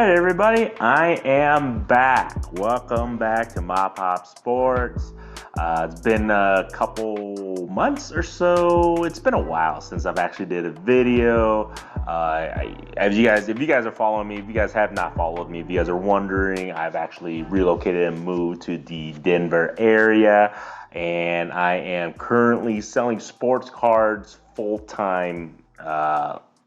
right, everybody, I am back. Welcome back to MAPOP Sports. It's been a couple months or so. It's been a while since I've actually did a video. If you guys are following me, if you guys have not followed me, if you guys are wondering, I've actually relocated and moved to the Denver area, and I am currently selling sports cards full time.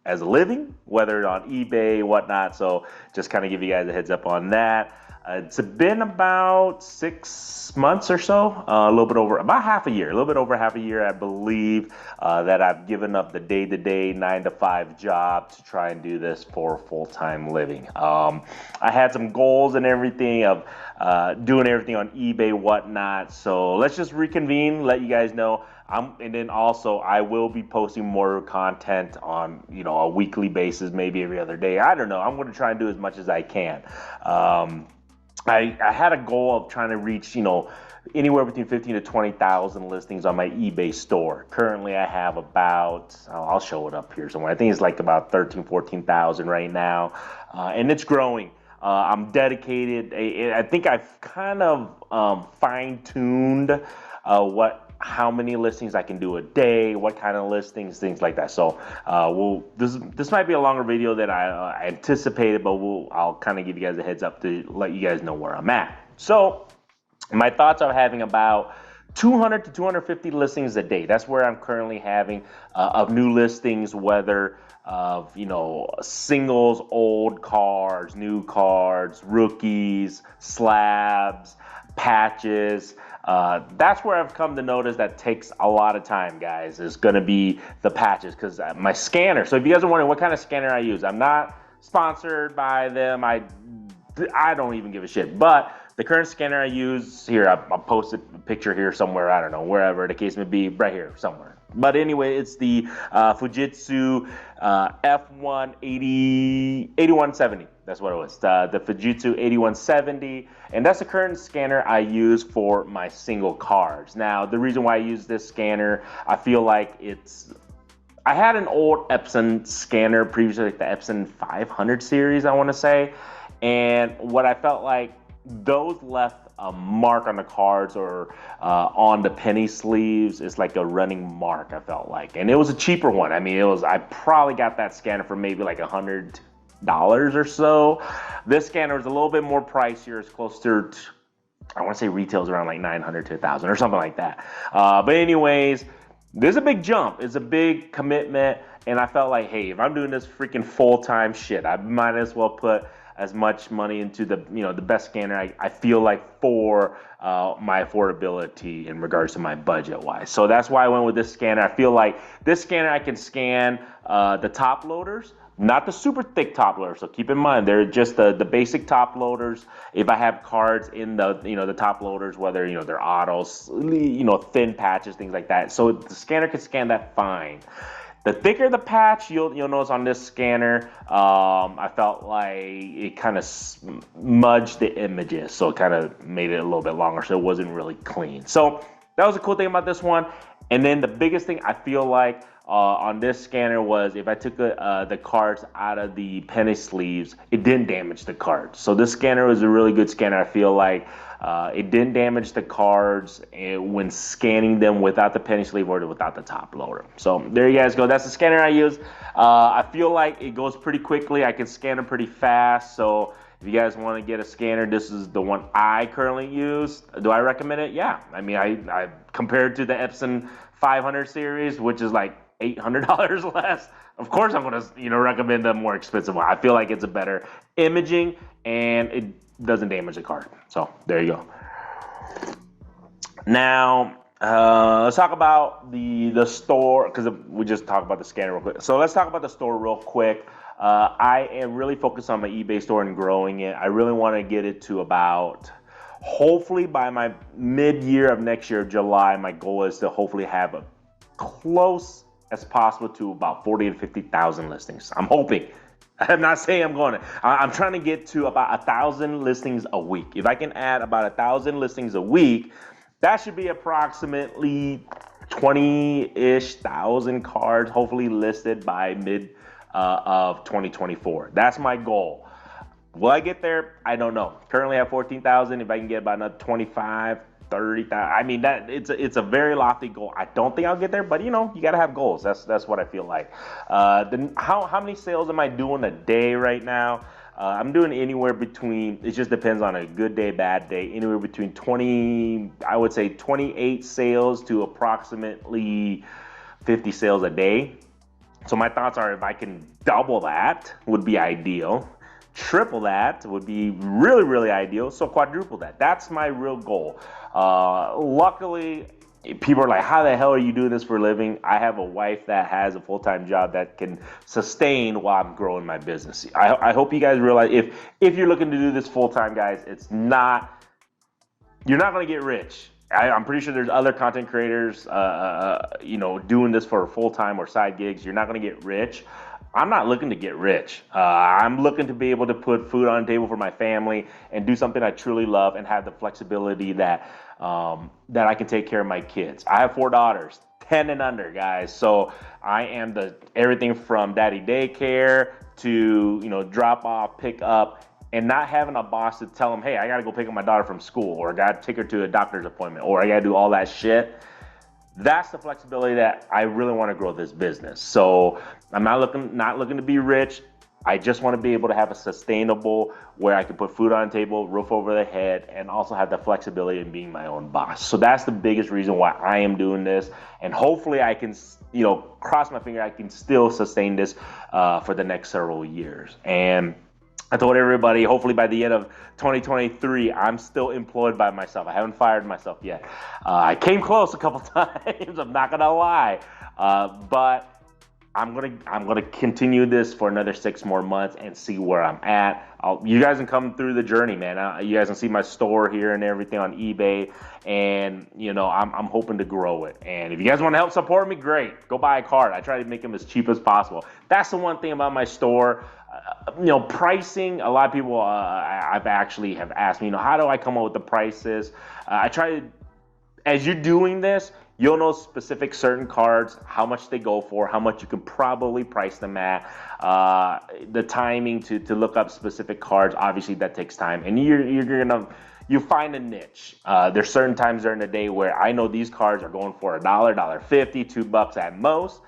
As a living, whether on eBay, whatnot. So just kind of give you guys a heads up on that. It's been about 6 months or so, a little bit over, about half a year, a little bit over half a year, I believe, that I've given up the day-to-day 9 to 5 job to try and do this for full-time living. I had some goals and everything of doing everything on eBay, whatnot. So let's just reconvene, let you guys know. And then also I will be posting more content on, a weekly basis, maybe every other day. I don't know. I'm going to try and do as much as I can. I had a goal of trying to reach, anywhere between 15 to 20,000 listings on my eBay store. Currently, I have about, I'll show it up here somewhere. I think it's like about 14,000 right now, and it's growing. I'm dedicated. I think I've kind of fine-tuned how many listings I can do a day, what kind of listings, things like that. So this might be a longer video than I anticipated, but I'll kind of give you guys a heads up to let you guys know where I'm at. So my thoughts are having about 200 to 250 listings a day. That's where I'm currently having of new listings, whether of singles, old cards, new cards, rookies, slabs, patches. That's where I've come to notice that takes a lot of time, guys, is going to be the patches, because my scanner. So if you guys are wondering what kind of scanner I use, I'm not sponsored by them. I don't even give a shit. But the current scanner I use here, I'll post a picture here somewhere. I don't know, wherever the case may be, right here somewhere. But anyway, it's the Fujitsu F1 8170. That's what it was, the Fujitsu 8170, and that's the current scanner I use for my single cards. Now, the reason why I use this scanner, I feel like I had an old Epson scanner previously, like the Epson 500 series, I want to say, and what I felt like, those left a mark on the cards or on the penny sleeves. It's like a running mark, I felt like, and it was a cheaper one. I mean, I probably got that scanner for maybe like $100 or so. This scanner is a little bit more pricier. It's closer to, I want to say retails around like 900 to 1,000 or something like that. But anyways, there's a big jump. It's a big commitment, and I felt like, hey, if I'm doing this freaking full-time shit, I might as well put as much money into the the best scanner I feel like for my affordability in regards to my budget wise. So that's why I went with this scanner. I feel like this scanner, I can scan the top loaders, not the super thick top loaders. So keep in mind, they're just the basic top loaders. If I have cards in the the top loaders, whether they're autos, thin patches, things like that. So the scanner can scan that fine. The thicker the patch, you'll notice on this scanner, I felt like it kind of smudged the images, so it kind of made it a little bit longer, so it wasn't really clean. So that was a cool thing about this one. And then the biggest thing I feel like on this scanner was, if I took the cards out of the penny sleeves, it didn't damage the cards. So this scanner was a really good scanner. I feel like it didn't damage the cards when scanning them without the penny sleeve or without the top loader. So there you guys go. That's the scanner I use. I feel like it goes pretty quickly. I can scan them pretty fast. So if you guys want to get a scanner, this is the one I currently use. Do I recommend it? Yeah. I mean, I compared to the Epson 500 series, which is like $800 less. Of course, I'm going to recommend the more expensive one. I feel like it's a better imaging and it doesn't damage the card. So there you go. Now let's talk about the store, because we just talked about the scanner real quick. So let's talk about the store real quick. I am really focused on my eBay store and growing it. I really want to get it to about, hopefully by my mid-year of next year, July, my goal is to hopefully have a close as possible to about 40 to 50,000 listings. I'm hoping. I'm not saying I'm going to. I'm trying to get to about 1,000 listings a week. If I can add about 1,000 listings a week, that should be approximately 20-ish thousand cards, hopefully listed by mid of 2024. That's my goal. Will I get there? I don't know. Currently at 14,000. If I can get about another 25, 30,000, I mean that it's a very lofty goal. I don't think I'll get there, but you got to have goals. That's what I feel like. Then how many sales am I doing a day right now? I'm doing anywhere between. It just depends on a good day, bad day. Anywhere between 20, I would say 28 sales to approximately 50 sales a day. So my thoughts are if I can double that would be ideal. Triple that would be really, really ideal. So quadruple that. That's my real goal. Luckily, people are like, how the hell are you doing this for a living? I have a wife that has a full-time job that can sustain while I'm growing my business. I hope you guys realize if you're looking to do this full-time, guys, you're not going to get rich. I'm pretty sure there's other content creators, doing this for full time or side gigs. You're not going to get rich. I'm not looking to get rich. I'm looking to be able to put food on the table for my family and do something I truly love and have the flexibility that I can take care of my kids. I have 4 daughters, 10 and under, guys. So I am everything from daddy daycare to drop off, pick up, and not having a boss to tell them, hey, I got to go pick up my daughter from school, or I got to take her to a doctor's appointment, or I got to do all that shit. That's the flexibility that I really want to grow this business. So I'm not looking to be rich. I just want to be able to have a sustainable where I can put food on the table, roof over the head, and also have the flexibility in being my own boss. So that's the biggest reason why I am doing this. And hopefully I can, cross my finger, I can still sustain this for the next several years. And I told everybody, hopefully by the end of 2023, I'm still employed by myself. I haven't fired myself yet. I came close a couple times, I'm not gonna lie. But I'm gonna continue this for another 6 more months and see where I'm at. You guys can come through the journey, man. You guys can see my store here and everything on eBay, and I'm hoping to grow it. And if you guys want to help support me, great. Go buy a card. I try to make them as cheap as possible. That's the one thing about my store. Pricing. A lot of people I've actually have asked me, how do I come up with the prices? I try to, as you're doing this, you'll know specific certain cards, how much they go for, how much you can probably price them at, the timing to look up specific cards. Obviously, that takes time, and you find a niche. There's certain times during the day where I know these cards are going for $1, $1.50, $2 at most.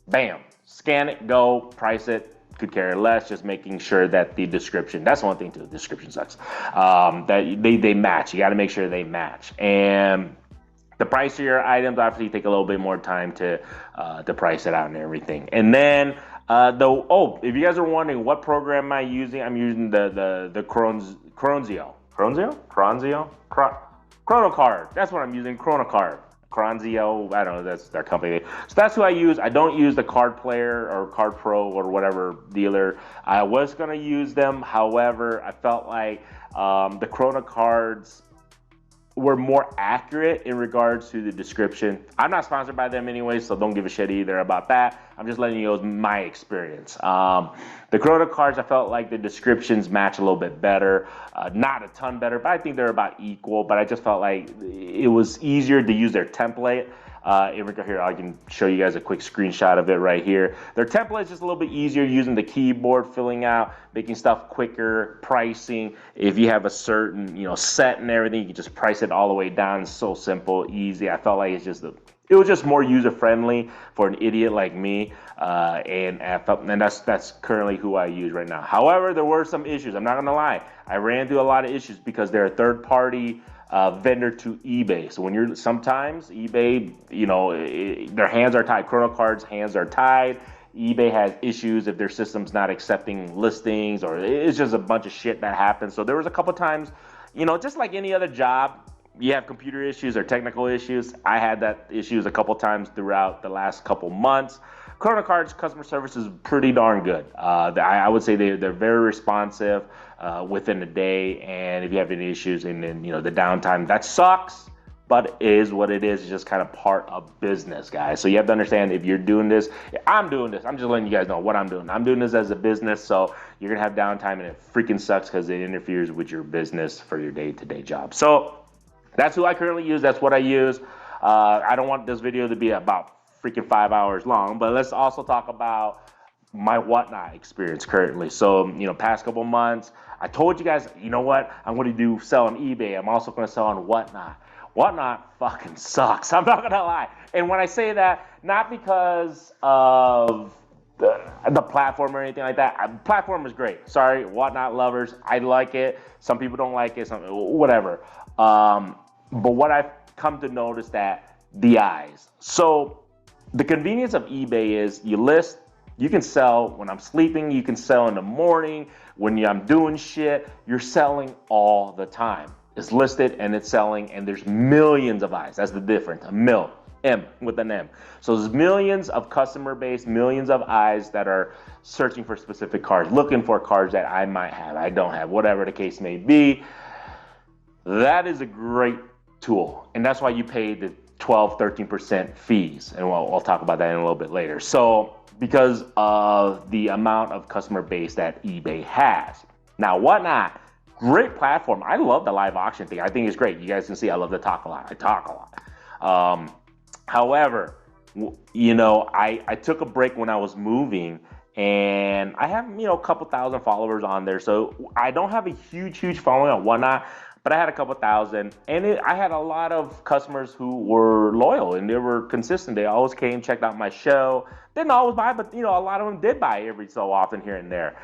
Bam, scan it, go, price it. Could care less, just making sure that the description, that's one thing too, the description sucks, that they match. You got to make sure they match. And the price of your items obviously take a little bit more time to price it out and everything. And then if you guys are wondering what program am I using, I'm using the Chrono Card. That's what I'm using, Chrono Card. Cronzio, I don't know, that's their company. So that's who I use. I don't use the Card Player or Card Pro or whatever dealer. I was going to use them. However, I felt like the Chrono Cards were more accurate in regards to the description. I'm not sponsored by them anyway, so don't give a shit either about that. I'm just letting you know my experience. The Chrono Cards, I felt like the descriptions match a little bit better. Not a ton better, but I think they're about equal. But I just felt like it was easier to use their template. Here, I can show you guys a quick screenshot of it right here. Their template is just a little bit easier using the keyboard, filling out, making stuff quicker, pricing. If you have a certain, set and everything, you can just price it all the way down. It's so simple, easy. I felt like it was just more user friendly for an idiot like me, and that's currently who I use right now. However, there were some issues. I'm not gonna lie. I ran through a lot of issues because they're a third party vendor to eBay. So sometimes eBay, their hands are tied. Chrono Cards' hands are tied. eBay has issues if their system's not accepting listings, or it's just a bunch of shit that happens. So there was a couple times, just like any other job, you have computer issues or technical issues. I had that issues a couple times throughout the last couple months. Chrono Cards customer service is pretty darn good. I would say they're very responsive within a day, and if you have any issues and then the downtime, that sucks, but it is what it is. It's just kind of part of business, guys. So you have to understand, if you're doing this, I'm doing this. I'm just letting you guys know what I'm doing. I'm doing this as a business, so you're gonna have downtime, and it freaking sucks because it interferes with your business for your day-to-day job. So that's who I currently use. That's what I use. I don't want this video to be about freaking 5 hours long, but let's also talk about my Whatnot experience currently. So, past couple months, I told you guys, you know what? I'm going to sell on eBay. I'm also going to sell on Whatnot. Whatnot fucking sucks. I'm not going to lie. And when I say that, not because of the platform or anything like that. Platform is great. Sorry, Whatnot lovers. I like it. Some people don't like it. Whatever. But what I've come to notice that the eyes. So the convenience of eBay is you list, you can sell when I'm sleeping, you can sell in the morning, when I'm doing shit, you're selling all the time. It's listed and it's selling, and there's millions of eyes. That's the difference. M with an M. So there's millions of customer base, millions of eyes that are searching for specific cards, looking for cards that I might have, I don't have, whatever the case may be. That is a great tool. And that's why you pay the 12-13% fees. And I'll talk about that in a little bit later. So because of the amount of customer base that eBay has. Now, Whatnot, great platform. I love the live auction thing. I think it's great. You guys can see I love to talk a lot. I talk a lot. However, I took a break when I was moving, and I have, a couple thousand followers on there. So I don't have a huge following on Whatnot, but I had a couple thousand, and I had a lot of customers who were loyal and they were consistent. They always came, checked out my show. Didn't always buy, but a lot of them did buy every so often here and there.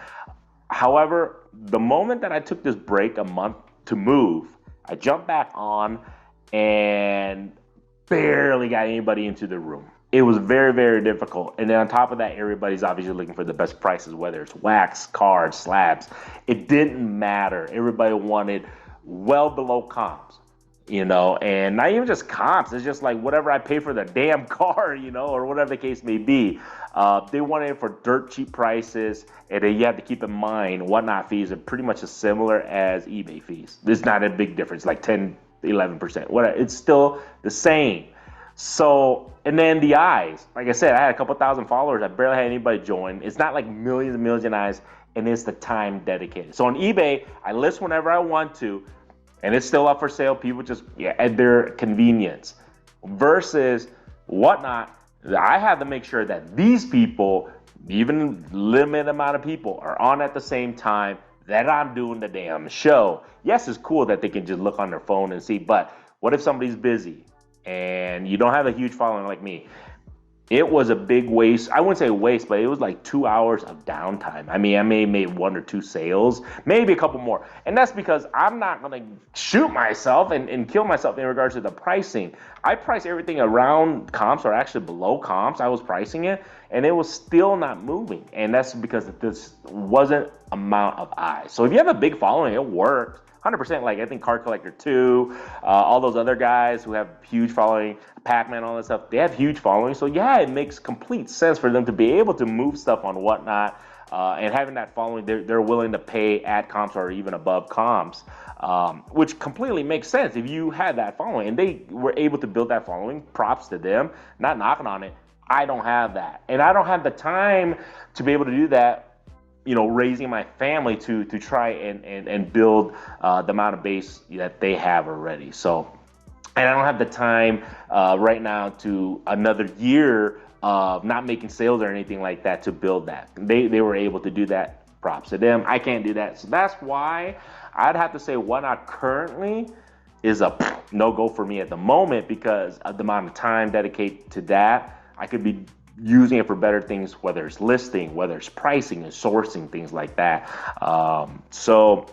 However, the moment that I took this break a month to move, I jumped back on and barely got anybody into the room. It was very, very difficult. And then on top of that, everybody's obviously looking for the best prices, whether it's wax, cards, slabs. It didn't matter. Everybody wanted well below comps, and not even just comps. It's just like whatever I pay for the damn car, or whatever the case may be. They wanted it for dirt cheap prices, and then you have to keep in mind Whatnot fees are pretty much as similar as eBay fees. There's not a big difference, like 10-11%. It's still the same. So, and then the eyes, like I said, I had a couple thousand followers. I barely had anybody join. It's not like millions and millions of eyes, and it's the time dedicated. So on eBay, I list whenever I want to, and it's still up for sale. People just at their convenience. Versus Whatnot, I have to make sure that these people, even limited amount of people, are on at the same time that I'm doing the damn show. Yes, it's cool that they can just look on their phone and see, but what if somebody's busy and you don't have a huge following like me? It was a big waste. I wouldn't say waste, but it was like 2 hours of downtime. I mean, I may have made 1 or 2 sales, maybe a couple more. And that's because I'm not going to shoot myself and kill myself in regards to the pricing. I price everything around comps or actually below comps. I was pricing it, and it was still not moving. And that's because this wasn't amount of eyes. So if you have a big following, it works. 100%, like I think Card Collector 2, all those other guys who have huge following, Pac-Man, all that stuff, they have huge following. So yeah, it makes complete sense for them to be able to move stuff on Whatnot, and having that following, they're willing to pay at comps or even above comps, which completely makes sense if you had that following. And they were able to build that following, props to them, not knocking on it. I don't have that. And I don't have the time to be able to do that, raising my family to try and build the amount of base that they have already. So, and I don't have the time right now to another year of not making sales or anything like that to build that. They were able to do that. Props to them. I can't do that. So that's why I'd have to say Whatnot currently is a no-go for me at the moment, because of the amount of time dedicated to that. I could be using it for better things, whether it's listing, whether it's pricing and sourcing, things like that. So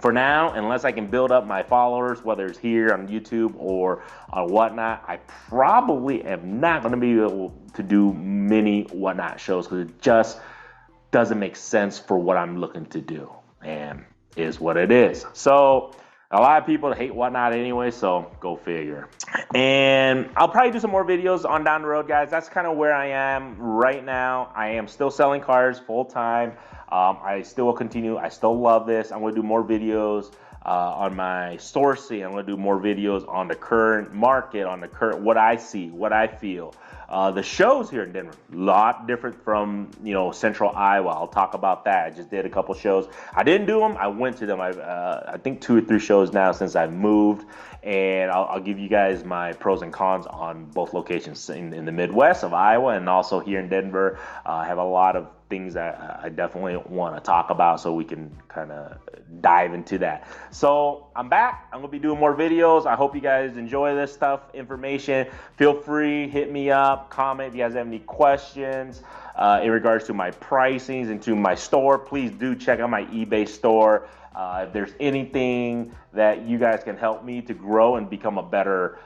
for now, unless I can build up my followers, whether it's here on YouTube or on Whatnot, I probably am not going to be able to do many Whatnot shows, because it just doesn't make sense for what I'm looking to do, and is what it is. So a lot of people hate Whatnot anyway, so go figure. And I'll probably do some more videos on down the road, guys. That's kind of where I am right now. I am still selling cards full time. I still will continue. I still love this. I'm going to do more videos on my sourcing. I'm going to do more videos on the current market, on the current, what I see, what I feel. The shows here in Denver, a lot different from, central Iowa. I'll talk about that. I just did a couple shows. I didn't do them. I went to them. I think 2 or 3 shows now since I moved, and I'll give you guys my pros and cons on both locations in the Midwest of Iowa and also here in Denver. I have a lot of things that I definitely want to talk about, so we can kind of dive into that. So I'm back. I'm gonna be doing more videos. I hope you guys enjoy this stuff, information. Feel free, hit me up, comment if you guys have any questions in regards to my pricings and to my store. Please do check out my eBay store. If there's anything that you guys can help me to grow and become a better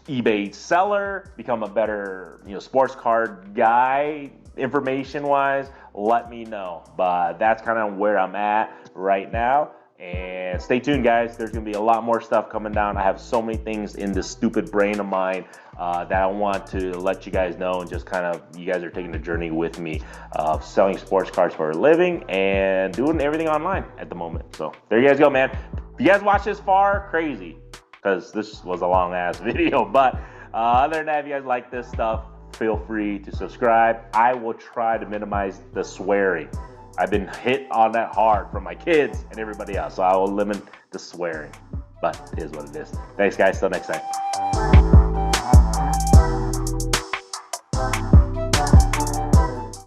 eBay seller, become a better sports card guy, information wise, let me know. But that's kind of where I'm at right now. And stay tuned, guys. There's gonna be a lot more stuff coming down. I have so many things in this stupid brain of mine that I want to let you guys know, and just kind of, you guys are taking the journey with me of selling sports cards for a living and doing everything online at the moment. So there you guys go, man. If you guys watch this far, crazy, because this was a long ass video. But other than that, if you guys like this stuff, feel free to subscribe. I will try to minimize the swearing. I've been hit on that hard from my kids and everybody else, so I will limit the swearing. But it is what it is. Thanks, guys. Till next time.